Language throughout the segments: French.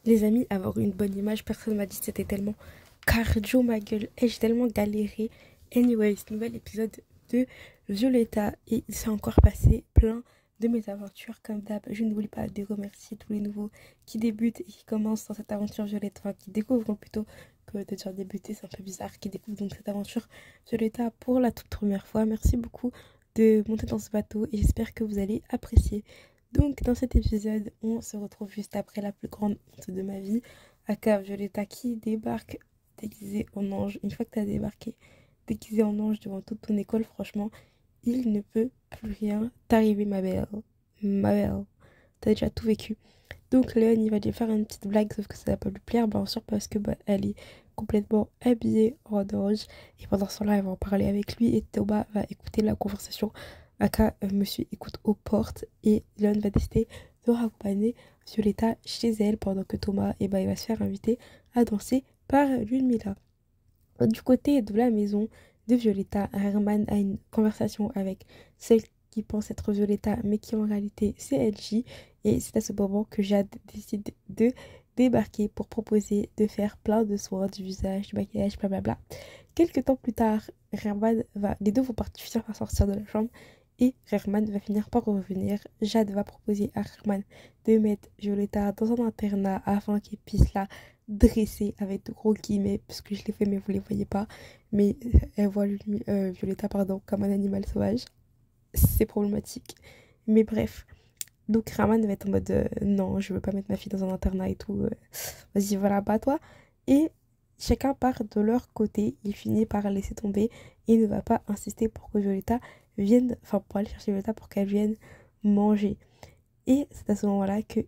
Les amis, avoir une bonne image, personne m'a dit que c'était tellement cardio ma gueule. Et j'ai tellement galéré. Anyways, nouvel épisode de Violetta. Et il s'est encore passé plein de mes aventures comme d'hab. Je n'oublie pas de remercier tous les nouveaux qui débutent et qui commencent dans cette aventure Violetta. Enfin, qui découvrent plutôt que de dire débuter, c'est un peu bizarre. Qui découvrent donc cette aventure Violetta pour la toute première fois. Merci beaucoup de monter dans ce bateau et j'espère que vous allez apprécier. Donc, dans cet épisode, on se retrouve juste après la plus grande honte de ma vie, aka Violetta qui débarque déguisée en ange. Une fois que tu as débarqué déguisée en ange devant toute ton école, franchement, il ne peut plus rien t'arriver, ma belle. Ma belle, t'as déjà tout vécu. Donc, Léon, il va lui faire une petite blague, sauf que ça va pas lui plaire, bien sûr, parce que elle est complètement habillée en ange. Et pendant ce temps-là, elle va en parler avec lui et Thomas va écouter la conversation. Aka, monsieur écoute aux portes et Léon va décider de raccompagner Violetta chez elle pendant que Thomas, il va se faire inviter à danser par Ludmilla. Du côté de la maison de Violetta, Herman a une conversation avec celle qui pense être Violetta, mais qui en réalité c'est LJ. Et c'est à ce moment que Jade décide de débarquer pour proposer de faire plein de soins du visage, du maquillage, blablabla. Quelques temps plus tard, les deux vont finir par sortir de la chambre et Herman va finir par revenir. Jade va proposer à Herman de mettre Violetta dans un internat afin qu'elle puisse la dresser avec de gros guillemets, parce que je l'ai fait mais vous les voyez pas. Mais elle voit Violetta pardon, comme un animal sauvage. C'est problématique. Mais bref. Donc Herman va être en mode non, je veux pas mettre ma fille dans un internat et tout. Vas-y, voilà, bats-toi. Et chacun part de leur côté. Il finit par laisser tomber et ne va pas insister pour que Violetta vienne, enfin pour aller chercher Violetta pour qu'elle vienne manger. Et c'est à ce moment-là que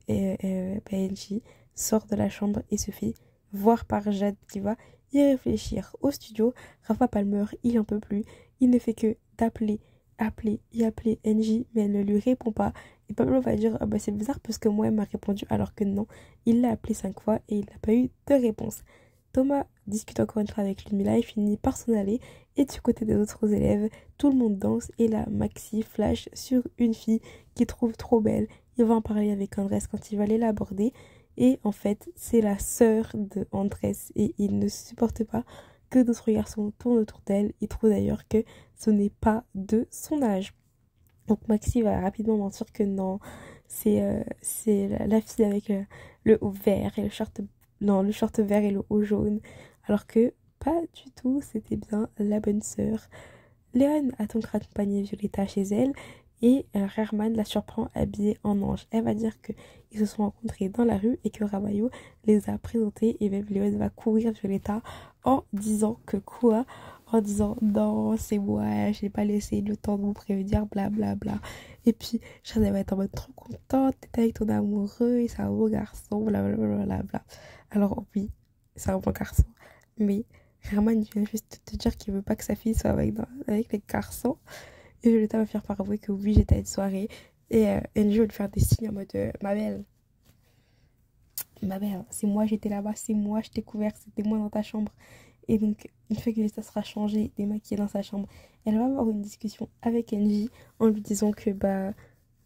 PNJ sort de la chambre et se fait voir par Jade qui va y réfléchir. Au studio, Rafa Palmer, il en peut plus. Il ne fait que appeler NJ, mais elle ne lui répond pas. Et Pablo va dire, ah bah c'est bizarre parce que moi elle m'a répondu alors que non. Il l'a appelé 5 fois et il n'a pas eu de réponse. Thomas discute encore une fois avec Ludmilla et finit par s'en aller. Et du côté des autres élèves, tout le monde danse et là Maxi flash sur une fille qu'il trouve trop belle. Il va en parler avec Andrés quand il va aller l'aborder. Et en fait, c'est la sœur de Andrés et il ne supporte pas que d'autres garçons tournent autour d'elle. Il trouve d'ailleurs que ce n'est pas de son âge. Donc Maxi va rapidement mentir que non, c'est la fille avec le haut vert et le short, non, le short vert et le haut jaune. Alors que pas du tout, c'était bien la bonne sœur. Léon a donc raccompagné Violetta chez elle et Herman la surprend habillée en ange. Elle va dire qu'ils se sont rencontrés dans la rue et que Rabayo les a présentés et même Léon va courir Violetta en disant que quoi? En disant non, c'est moi, j'ai pas laissé le temps de vous prévenir, blablabla. Bla, bla. Et puis, Shazam va être en mode trop contente, t'es avec ton amoureux et c'est un beau garçon, blablabla. Bla, bla. Alors, oui, c'est un bon garçon, mais Herman vient juste te dire qu'il veut pas que sa fille soit avec les garçons. Et Violetta va finir par avouer que oui, j'étais à une soirée. Et Angie va lui faire des signes en mode ma belle, c'est moi, j'étais là-bas, c'est moi, je t'ai couvert, c'était moi dans ta chambre. Et donc, une fois que Violetta sera changée, démaquillée dans sa chambre, elle va avoir une discussion avec Angie en lui disant que bah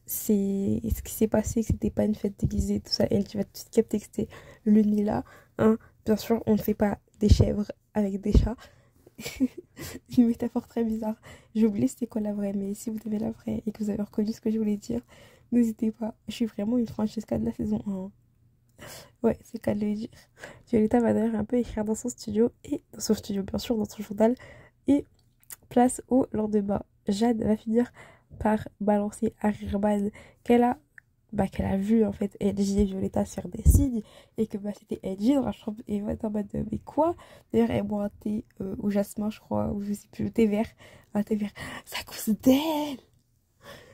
c'est ce qui s'est passé, que c'était pas une fête déguisée, tout ça. Et Angie va tout de suite capter que c'était le nid là. Hein. Bien sûr, on ne fait pas des chèvres avec des chats. Une métaphore très bizarre. J'ai oublié c'était quoi la vraie, mais si vous avez la vraie et que vous avez reconnu ce que je voulais dire, n'hésitez pas. Je suis vraiment une Francesca de la saison 1. Ouais, c'est le cas de le dire. Violetta va d'ailleurs un peu écrire dans son studio, et dans son studio bien sûr, dans son journal, et place au lendemain. Jade va finir par balancer à Herman qu'elle a vu en fait LG et Violetta se faire des signes et que bah c'était LG dans la chambre et va être en mode mais quoi. D'ailleurs elle boit un thé au jasmin je crois ou je sais plus, le thé vert, un thé vert. C'est à cause d'elle,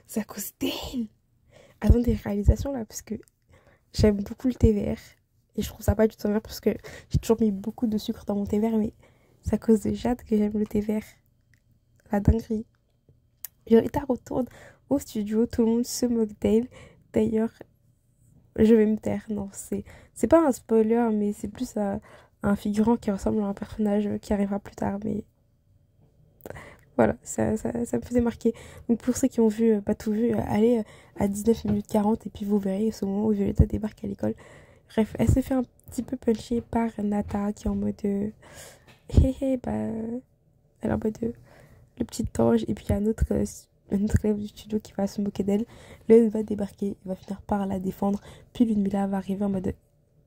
c'est à cause d'elle. Avant des réalisations là parce que j'aime beaucoup le thé vert et je trouve ça pas du tout vert parce que j'ai toujours mis beaucoup de sucre dans mon thé vert, mais c'est à cause de Jade que j'aime le thé vert. La dinguerie. Violetta retourne au studio, tout le monde se moque d'elle. D'ailleurs, je vais me taire. Non, c'est pas un spoiler, mais c'est plus un figurant qui ressemble à un personnage qui arrivera plus tard. Mais voilà, ça me faisait marquer. Donc pour ceux qui ont pas tout vu, allez à 19 minutes 40 et puis vous verrez ce moment où Violetta débarque à l'école. Bref, elle se fait un petit peu puncher par Nata qui est en mode hé hé, bah, elle est en mode le petit ange. Et puis il y a un autre élève du studio qui va se moquer d'elle. Léon va débarquer, il va finir par la défendre. Puis Ludmilla va arriver en mode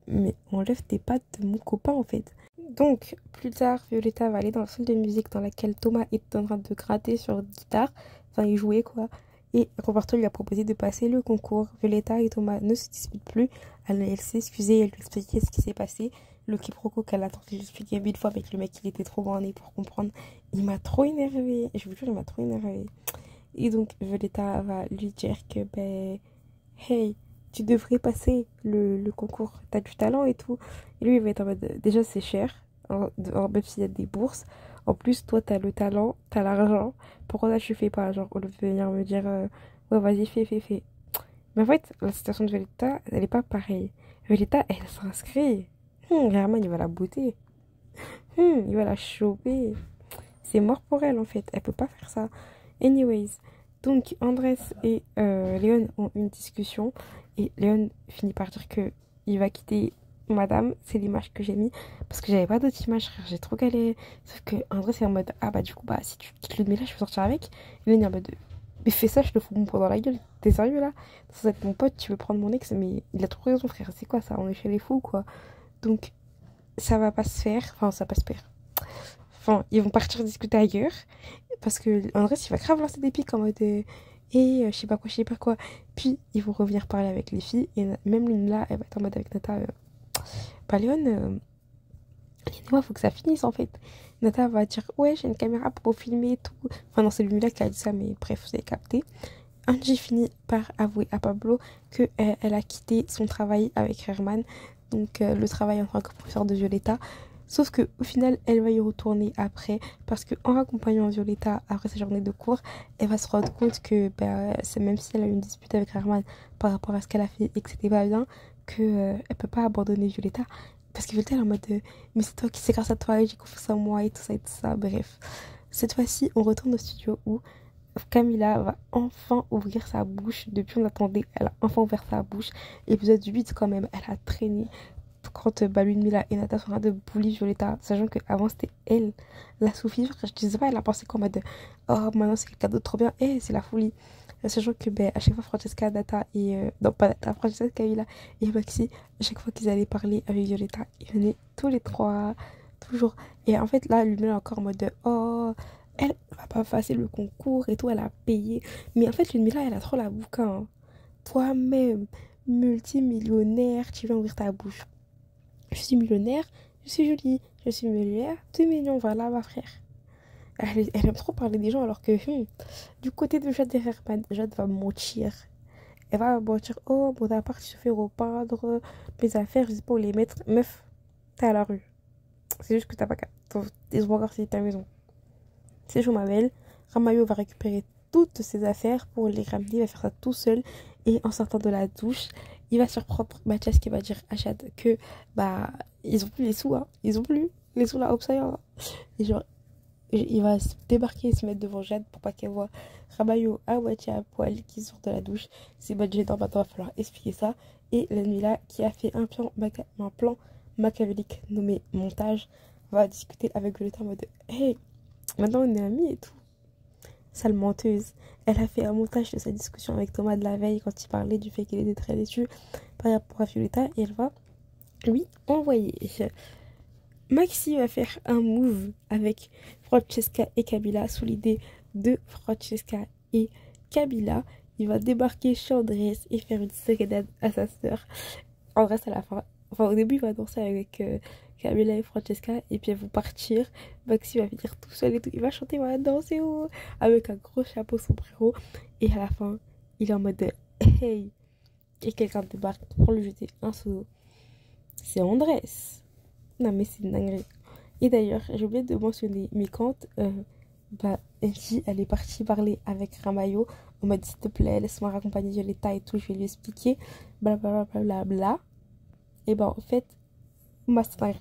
mais enlève tes pattes de mon copain en fait. Donc, plus tard, Violetta va aller dans la salle de musique dans laquelle Thomas est en train de gratter sur une guitare. Enfin, il jouait quoi. Et Roberto lui a proposé de passer le concours. Violetta et Thomas ne se disputent plus. Elle s'est excusée, elle lui expliquait ce qui s'est passé. Le quiproquo qu'elle a tenté d'expliquer 1000 fois avec le mec, il était trop borné pour comprendre. Il m'a trop énervé. Je vous jure, il m'a trop énervé. Et donc, Violetta va lui dire que, ben, hey, tu devrais passer le concours, t'as du talent et tout. Et lui, il va être en mode, déjà, c'est cher, même s'il y a des bourses. En plus, toi, t'as le talent, t'as l'argent. Pourquoi là, tu fais pas? Genre, au lieu de venir me dire, ouais, vas-y, fais. Mais en fait, la situation de Violetta, elle est pas pareille. Violetta, elle s'inscrit. Herman, il va la beauté. Il va la choper. C'est mort pour elle, en fait. Elle peut pas faire ça. Anyways, donc Andrés et Léon ont une discussion et Léon finit par dire que il va quitter Madame. C'est l'image que j'ai mis parce que j'avais pas d'autre image, frère. J'ai trop galéré. Sauf que Andrés est en mode ah bah du coup bah si tu quittes Ludmilla, je peux sortir avec. Léon est en mode mais fais ça, je te fous mon poing dans la gueule. T'es sérieux là? Ça va être mon pote, tu veux prendre mon ex, mais il a trop raison, frère. C'est quoi ça? On est chez les fous quoi. Donc ça va pas se faire. Enfin, ça va pas se faire. Enfin, ils vont partir discuter ailleurs. Parce que Andrés, il va grave lancer des pics en mode je sais pas quoi. Puis, ils vont revenir parler avec les filles. Et même l'une là, elle va être en mode avec Nata. Bah, Léon, moi, faut que ça finisse en fait. Nata va dire ouais, j'ai une caméra pour filmer et tout. Enfin, non, c'est lui là qui a dit ça, mais bref, vous avez capté. Angie finit par avouer à Pablo que elle a quitté son travail avec Herman. Donc, le travail en tant que professeur de Violetta. Sauf que au final, elle va y retourner après parce que en raccompagnant Violetta après sa journée de cours, elle va se rendre compte que c'est même si elle a eu une dispute avec Herman par rapport à ce qu'elle a fait et que c'était pas bien, que elle peut pas abandonner Violetta parce que Violetta elle est en mode mais c'est toi qui c'est grâce à toi et j'ai confiance en moi et tout ça et tout ça. Bref, cette fois-ci, on retourne au studio où Camilla va enfin ouvrir sa bouche. Depuis on attendait, elle a enfin ouvert sa bouche. Épisode 8 quand même, elle a traîné quand Ludmilla et Nata sont en train de bully Violetta, sachant qu'avant c'était elle la sous-fifre. Je sais pas, elle a pensé qu'en mode oh maintenant c'est quelqu'un d'autre trop bien, c'est la folie. Sachant que à chaque fois Francesca, Nata et non pas Nata, Francesca, Camilla et Maxi, à chaque fois qu'ils allaient parler avec Violetta, ils venaient tous les trois, toujours. Et en fait là, Ludmilla est encore en mode oh elle va pas passer le concours et tout, elle a payé. Mais en fait Ludmilla elle a trop la bouquin. Hein. Toi-même, multimillionnaire, tu vas ouvrir ta bouche. Je suis millionnaire, je suis jolie, je suis millionnaire, 2 millions, voilà ma frère. Elle aime trop parler des gens alors que du côté de Jade Herman, Jade va mentir. Elle va mentir, oh mon appart je fais repeindre, mes affaires, je sais pas où les mettre. Meuf, t'es à la rue. C'est juste que t'as pas qu'à. Ils ont encore c'est ta maison. C'est chaud ma belle. Ramayo va récupérer toutes ses affaires pour les ramener, il va faire ça tout seul. Et en sortant de la douche, il va surprendre Mathias qui va dire à Jade que bah ils ont plus les sous, hein. Ils ont plus les sous là, hein. Et genre il va se débarquer et se mettre devant Jade pour pas qu'elle voit Ramayo à moitié à poil qui sort de la douche. C'est pas gênant, maintenant il va falloir expliquer ça. Et la nuit là qui a fait un plan machiavélique nommé montage va discuter avec Violetta en mode hey, maintenant on est amis et tout. Sale menteuse. Elle a fait un montage de sa discussion avec Thomas de la veille quand il parlait du fait qu'il était très déçu par rapport à Violetta et elle va lui envoyer. Maxi va faire un move avec Francesca et Camilla sous l'idée de Francesca et Camilla. Il va débarquer chez Andrés et faire une sérénade à sa sœur. Andrés à la fin. Enfin au début il va danser avec Camilla et Francesca et puis elles vont partir. Maxi va venir tout seul et tout. Il va chanter, il va danser avec un gros chapeau sombrero. Et à la fin, il est en mode hey. Et quelqu'un débarque pour lui jeter un seau. C'est Andrés. Non mais c'est une dinguerie. Et d'ailleurs, j'ai oublié de mentionner, mais quand elle est partie parler avec Ramayo, on m'a dit s'il te plaît, laisse-moi raccompagner Violetta et tout, je vais lui expliquer, blablabla. Bla. Et ben en fait, master dinguerie.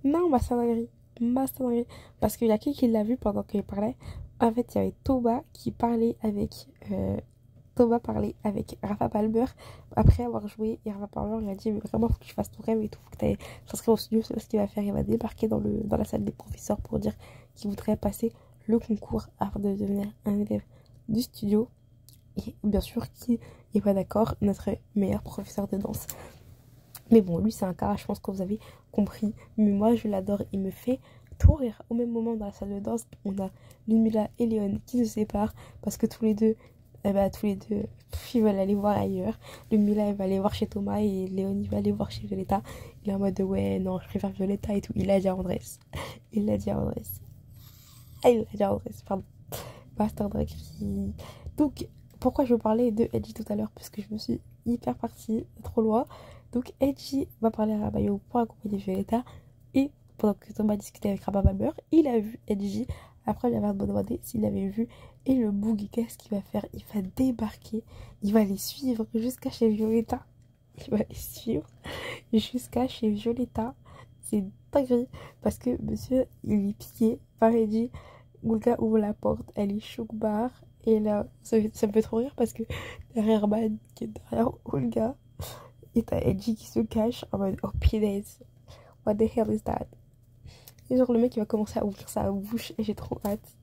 Non, master dinguerie. Parce qu'il y a qui l'a vu pendant qu'il parlait. En fait, il y avait Toba qui parlait avec Thomas parlait avec Rafa Palmer après avoir joué. Et Rafa Palmer lui a dit, mais vraiment, faut que tu fasses ton rêve et tout. Faut que tu t'inscrives au studio. C'est ce qu'il va faire. Il va débarquer dans la salle des professeurs pour dire qu'il voudrait passer le concours afin de devenir un élève du studio. Et bien sûr, qui n'est pas d'accord, notre meilleur professeur de danse. Mais bon, lui, c'est un cas, je pense que vous avez compris. Mais moi, je l'adore. Il me fait trop rire. Au même moment, dans la salle de danse, on a Ludmilla et Léon qui se séparent parce que tous les deux, ils veulent aller voir ailleurs. Ludmilla, elle va aller voir chez Thomas et Léon, il va aller voir chez Violetta. Il est en mode, ouais, non, je préfère Violetta et tout. Il l'a dit à Andrés. Il l'a dit à Andrés. Ah, il l'a dit à Andrés, pardon. Master Drag. Donc, pourquoi je parlais de Edgy tout à l'heure? Parce que je me suis hyper partie trop loin. Donc Edgy va parler à Rabayo pour accompagner Violetta. Et pendant que Thomas discutait avec Rabat Palmer, il a vu Edgy. Après, il avait demandé s'il avait vu. Et le boogie, qu'est-ce qu'il va faire? Il va débarquer. Il va les suivre jusqu'à chez Violetta. Il va les suivre jusqu'à chez Violetta. C'est dingue. Parce que monsieur, il est piqué par Edgy. Olga ouvre la porte. Elle est choc bar. Et là, ça me fait trop rire parce que derrière Man, qui est derrière Olga, et t'as Edgy qui se cache en mode, oh punaise, what the hell is that? Et genre, le mec, il va commencer à ouvrir sa bouche et j'ai trop hâte.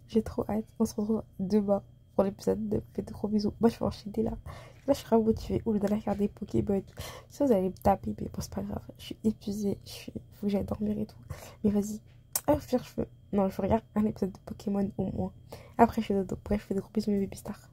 J'ai trop hâte. On se retrouve demain pour l'épisode de Faites de gros bisous. Moi, je vais enchaîner là. Là, je suis vraiment motivée. Au lieu d'aller regarder Pokémon. Ça, vous allez me taper, mais bon, c'est pas grave. Je suis épuisée. Faut que j'aille dormir et tout. Mais vas-y. Ah, je veux. Non, je regarde un épisode de Pokémon au moins. Après, je fais dodo. Bref, je fais de gros bisous, mes baby stars.